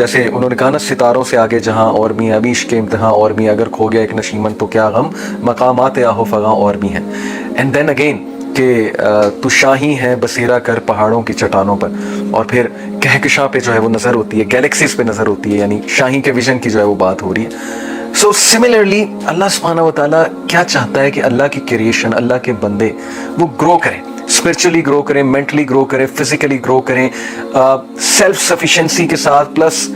جیسے انہوں نے کہا نا ستاروں سے آگے جہاں اور بھی ابھی عشق امتحاں اور بھی اگر کھو گیا ایک نشیمن تو کیا غم مقامات آہو فغاں اور بھی ہیں. اینڈ دین اگین کہ تو شاہی ہے بسیرا کر پہاڑوں کی چٹانوں پر, اور پھر کہکشاں پہ جو ہے وہ نظر ہوتی ہے, گیلیکسیز پہ نظر ہوتی ہے, یعنی شاہی کے ویژن کی جو ہے وہ بات ہو رہی ہے. سو سملرلی اللہ سبحانہ و تعالیٰ کیا چاہتا ہے کہ اللہ کی کریشن, اللہ کے بندے وہ گرو کریں, اسپرچولی گرو کریں, مینٹلی گرو کریں, فزیکلی گرو کریں, سیلف سفیشینسی کے ساتھ پلس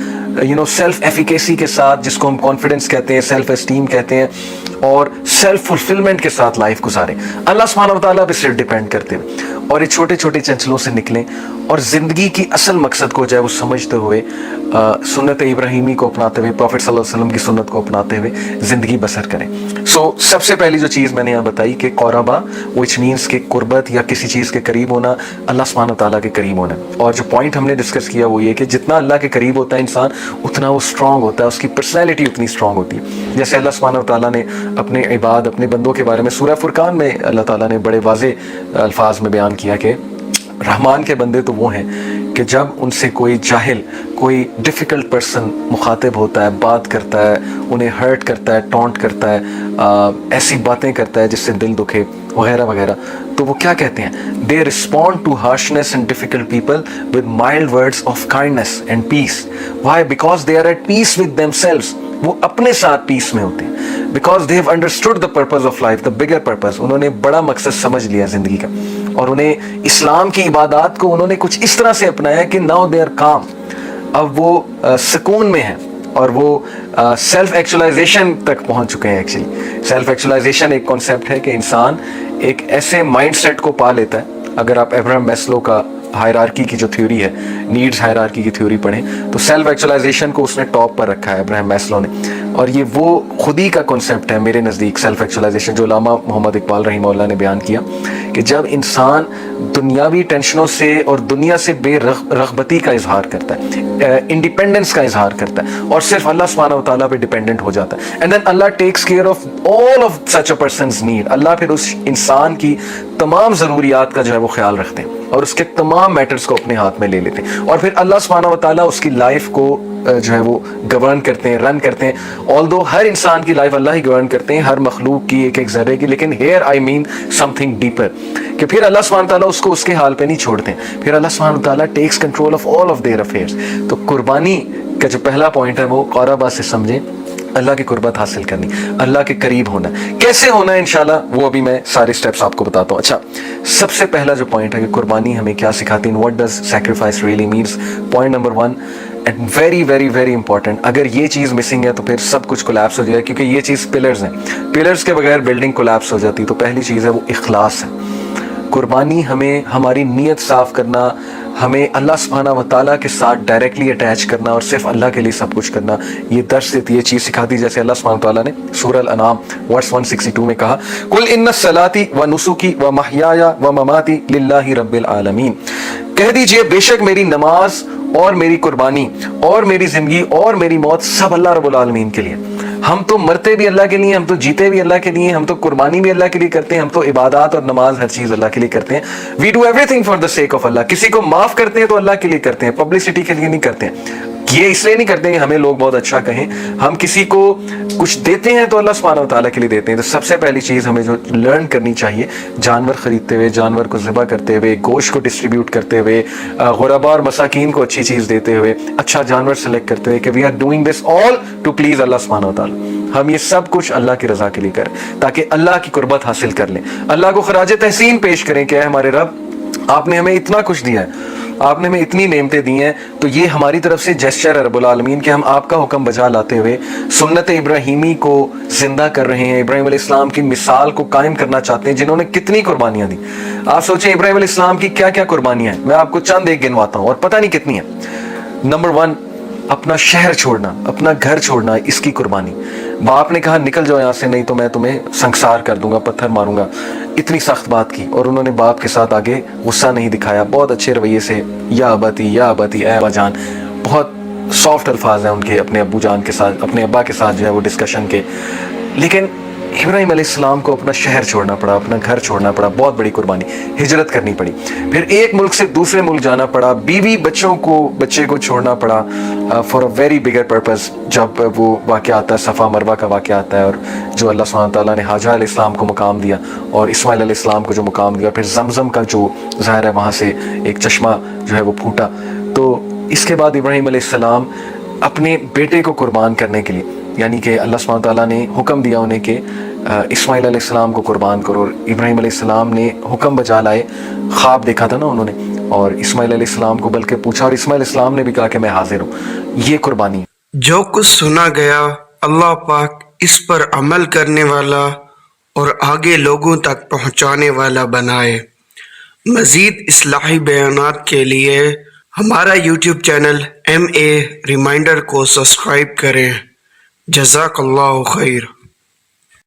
سیلف ایفیکیسی کے ساتھ, جس کو ہم کانفیڈنس کہتے ہیں, سیلف اسٹیم کہتے ہیں, اور سیلف فلفلمنٹ کے ساتھ لائف گزاریں. اللہ سبحانہ و تعالیٰ پہ صرف ڈیپینڈ کرتے ہوئے, اور یہ چھوٹے چھوٹے چنچلوں سے نکلیں اور زندگی کی اصل مقصد کو جو ہے وہ سمجھتے ہوئے, سنت ابراہیمی کو اپناتے ہوئے, پروفٹ صلی اللہ علیہ وسلم کی سنت کو اپناتے ہوئے زندگی بسر کریں. سو سب سے پہلی جو چیز میں نے یہاں بتائی کہ قربا وچ مینس کہ قربت یا کسی چیز کے قریب ہونا, اللہ سبحانہ و تعالیٰ کے قریب ہونا. اور جو پوائنٹ ہم نے ڈسکس کیا وہ یہ کہ جتنا اللہ کے قریب ہوتا ہے انسان اتنا وہ اسٹرانگ ہوتا ہے, اس کی پرسنالٹی اتنی اسٹرانگ ہوتی ہے. جیسے اللہ سبحانہ و تعالیٰ نے اپنے عباد, اپنے بندوں کے بارے میں سورہ فرقان میں اللہ تعالیٰ نے بڑے واضح الفاظ میں بیان کیا کہ رحمان کے بندے تو وہ ہیں کہ جب ان سے کوئی جاہل, کوئی ڈیفیکلٹ پرسن مخاطب ہوتا ہے, بات کرتا ہے, انہیں ہرٹ کرتا ہے, ٹونٹ کرتا ہے, ایسی باتیں کرتا ہے جس سے دل دکھے وغیرہ وغیرہ, تو وہ کیا کہتے ہیں, they respond to harshness and difficult people with mild words of kindness and peace. Why? Because they are at peace with themselves. وہ اپنے ساتھ پیس میں ہوتے ہیں, because they have understood the purpose of life, the bigger purpose. انہوں نے بڑا مقصد سمجھ لیا زندگی کا, اور انہیں اسلام کی عبادات کو انہوں نے کچھ اس طرح سے اپنایا کہ ناؤ دے آر کام. اب وہ سکون میں ہیں اور وہ سیلف ایکچولائزیشن تک پہنچ چکے ہیں. ایکچولی سیلف ایکچولائزیشن ایک کانسیپٹ ہے کہ انسان ایک ایسے مائنڈ سیٹ کو پا لیتا ہے. اگر آپ ابراہم میسلو کا ہائرارکی کی جو تھیوری ہے, نیڈز ہائرارکی کی تھیوری پڑھیں تو سیلف ایکچولائزیشن کو اس نے ٹاپ پر رکھا ہے ابراہم میسلو نے, اور یہ وہ خود ہی کا کنسیپٹ ہے میرے نزدیک سیلف ایکچولائزیشن, جو علامہ محمد اقبال رحمہ اللہ نے بیان کیا کہ جب انسان دنیاوی ٹینشنوں سے اور دنیا سے بے رغبتی کا اظہار کرتا ہے, انڈیپینڈنس کا اظہار کرتا ہے, اور صرف اللہ سبحانہ و تعالیٰ پہ ڈیپینڈنٹ ہو جاتا ہے, and then Allah takes care of all of such a persons need. Allah پھر اس انسان کی تمام ضروریات کا جو ہے وہ خیال رکھتے ہیں اور اس کے تمام میٹرز کو اپنے ہاتھ میں لے لیتے ہیں, اور پھر اللہ سبحانہ و تعالیٰ اس کی لائف کو جو ہے وہ گورن کرتے ہیں, رن کرتے ہیں. آلدو ہر انسان کی لائف اللہ ہی گورن کرتے ہیں, ہر مخلوق کی, ایک ایک ذرے کی, لیکن here I mean something deeper, کہ پھر اللہ سبحانہ تعالیٰ اس کو اس کے حال پہ نہیں چھوڑتے ہیں, پھر اللہ سبحانہ تعالیٰ takes control of all of their affairs. تو قربانی کا جو پہلا پوائنٹ ہے وہ قربا سے سمجھیں, اللہ کی قربت حاصل کرنی, اللہ کے قریب ہونا. کیسے ہونا ہے انشاءاللہ وہ ابھی میں سارے سٹیپس آپ کو بتاتا ہوں. اچھا, سب سے پہلا جو پوائنٹ ہے کہ قربانی ہمیں کیا سکھاتی ہے, what does sacrifice really means. Point number 1 and very very very important, اگر یہ چیز مسنگ ہے تو پھر سب کچھ کولیپس ہو جائے, کیونکہ یہ چیز پلرز ہیں, پلرز کے بغیر بلڈنگ کولیپس ہو جاتی. تو پہلی چیز ہے وہ اخلاص ہے. قربانی ہمیں ہماری نیت صاف کرنا, ہمیں اللہ سبحانہ و تعالیٰ کے ساتھ ڈائریکٹلی اٹیچ کرنا اور صرف اللہ کے لیے سب کچھ کرنا, یہ درس دیتی ہے, چیز سکھاتی. جیسے اللہ سبحانہ و تعالیٰ نے سورہ الانعام ورس 162 میں کہا, قل ان صلاتی و نسکی و محیای و مماتی للہ رب العالمین. کہہ دیجئے بے شک میری نماز اور میری قربانی اور میری زندگی اور میری موت سب اللہ رب العالمین کے لیے. ہم تو مرتے بھی اللہ کے لیے, ہم تو جیتے بھی اللہ کے لیے, ہم تو قربانی بھی اللہ کے لیے کرتے ہیں, ہم تو عبادات اور نماز ہر چیز اللہ کے لیے کرتے ہیں. We do everything for the sake of Allah. کسی کو معاف کرتے ہیں تو اللہ کے لیے کرتے ہیں, پبلسٹی کے لیے نہیں کرتے ہیں. یہ اس لیے نہیں کرتے ہیں ہمیں لوگ بہت اچھا کہیں. ہم کسی کو کچھ دیتے ہیں تو اللہ سبحانہ و تعالیٰ کے لیے دیتے ہیں. تو سب سے پہلی چیز ہمیں جو لرن کرنی چاہیے, جانور خریدتے ہوئے, جانور کو ذبح کرتے ہوئے, گوشت کو ڈسٹریبیوٹ کرتے ہوئے, غربا اور مساکین کو اچھی چیز دیتے ہوئے, اچھا جانور سلیکٹ کرتے ہوئے, کہ we are doing this all to please Allah سبحانہ و تعالیٰ. ہم یہ سب کچھ اللہ کی رضا کے لیے کریں تاکہ اللہ کی قربت حاصل کر لیں, اللہ کو خراج تحسین پیش کریں کہ اے ہمارے رب آپ نے ہمیں اتنا کچھ دیا ہے, آپ نے ہمیں اتنی نعمتیں دی ہیں, تو یہ ہماری طرف سے جیسچر ہے رب العالمین کہ ہم آپ کا حکم بجا لاتے ہوئے سنت ابراہیمی کو زندہ کر رہے ہیں, ابراہیم علیہ السلام کی مثال کو قائم کرنا چاہتے ہیں جنہوں نے کتنی قربانیاں دی. آپ سوچیں ابراہیم علیہ السلام کی کیا کیا قربانیاں ہیں, میں آپ کو چند ایک گنواتا ہوں اور پتہ نہیں کتنی ہیں. نمبر 1, اپنا شہر چھوڑنا, اپنا گھر چھوڑنا, اس کی قربانی. باپ نے کہا نکل جاؤ یہاں سے نہیں تو میں تمہیں سنسار کر دوں گا, پتھر ماروں گا, اتنی سخت بات کی, اور انہوں نے باپ کے ساتھ آگے غصہ نہیں دکھایا, بہت اچھے رویے سے یا ابتی اے ابا جان, بہت سافٹ الفاظ ہیں ان کے اپنے ابو جان کے ساتھ, اپنے ابا کے ساتھ جو ہے وہ ڈسکشن کے. لیکن ابراہیم علیہ السلام کو اپنا شہر چھوڑنا پڑا, اپنا گھر چھوڑنا پڑا, بہت بڑی قربانی, ہجرت کرنی پڑی, پھر ایک ملک سے دوسرے ملک جانا پڑا, بیوی بچے کو چھوڑنا پڑا for a very bigger purpose. جب وہ واقعہ آتا ہے, صفا مروہ کا واقعہ آتا ہے, اور جو اللہ سبحانہ تعالیٰ نے حاجرہ علیہ السلام کو مقام دیا اور اسماعیل علیہ السلام کو جو مقام دیا, پھر زمزم کا جو ظاہر ہے وہاں سے ایک چشمہ جو ہے وہ پھوٹا. تو اس کے بعد ابراہیم علیہ السلام اپنے بیٹے کو قربان کرنے کے لیے, یعنی کہ اللہ سبحانہ تعالیٰ نے حکم دیا انہیں کہ اسماعیل علیہ السلام کو قربان کرو, اور ابراہیم علیہ السلام نے حکم بجا لائے. خواب دیکھا تھا نا انہوں نے, اور اسماعیل علیہ السلام کو بلکہ پوچھا, اور اسماعیل علیہ السلام نے بھی کہا کہ میں حاضر ہوں. یہ قربانی. جو کچھ سنا گیا اللہ پاک اس پر عمل کرنے والا اور آگے لوگوں تک پہنچانے والا بنائے. مزید اصلاحی بیانات کے لیے ہمارا یوٹیوب چینل MA ریمائنڈر کو سبسکرائب کریں. جزاک اللہ خیر.